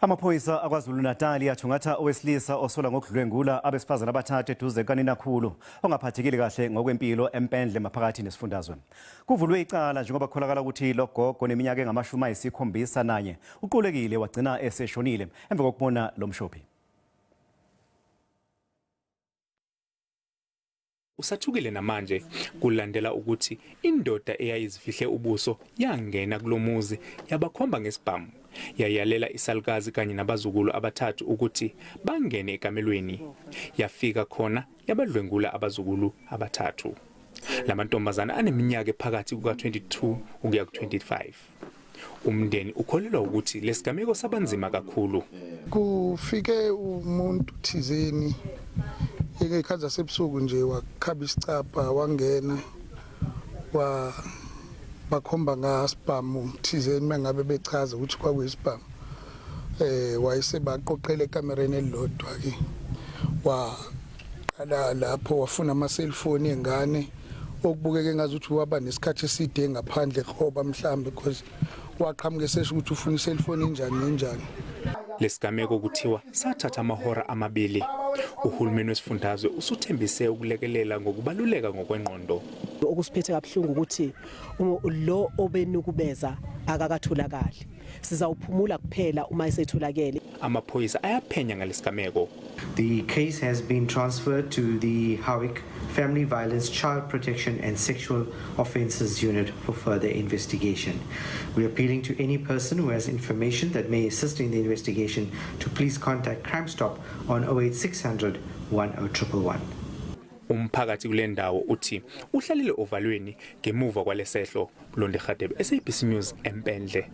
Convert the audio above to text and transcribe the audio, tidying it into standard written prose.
Amaphoyisa aKwaZulu-Natal athungatha owesilisa osola ngokudlwengula abesifazane abathathu eduze kaNinakhulu ongaphathekile kahle ngokwempilo eMpendle maphakathi nesifundazwe. Kuvulwe icala njengoba kukholakala ukuthi lo gogo neminyaka engama-71 uqulekile wagcina eseshonile emva kokubona lo mshophi. Usathukile namanje kulandela ukuthi indoda eyayizifihle ubuso yangena kulomuzi yabakhomba ngesibhamu yayalela isalukazi kanye nabazukulu abathathu ukuthi bangene ekamelweni yafika khona yabadlwengula abazukulu abathathu. Lamantombazana aneminyaka ephakathi kuka-22 ukuya ku-25. Umndeni ukholelwa ukuthi lesigameko sabanzima kakhulu. Kufike umuntu thizeni ekhaza sebusuku nje wakhaba isicapha wangena bakhomba ngasibhamu thizeni mangabe bechaza ukuthi kwakuyisibhamu wayese baqoqela ekamereni elilodwa ke waqala lapho wafuna ama cellphone engane okubukeke ngazuthi waba nesikhathi eside ngaphandle khoba mhlambe because waqhamuke esesho ukuthi ufuna i-cellphone enjani. Lesigameko kuthiwa sathatha amahora amabili. Uhulumeni wesifundazwe usuthembise ukulekelela ngokubaluleka ngokwengqondo. Okusiphethe kabuhlungu ukuthi lo obenukubeza akakatholakali. Sizawuphumula kuphela uma esetholakele. Amaphoyisa ayaphenya ngalesigameko. The case has been transferred to the Howick Family Violence, Child Protection and Sexual Offences Unit for further investigation. We are appealing to any person who has information that may assist in the investigation to please contact Crime Stop on 08600 10111. Umphakathi kule ndawo uthi uhlalile ovalweni ngemuva kwalesehlo. Londe Khadebe, SABC News, eMpendle.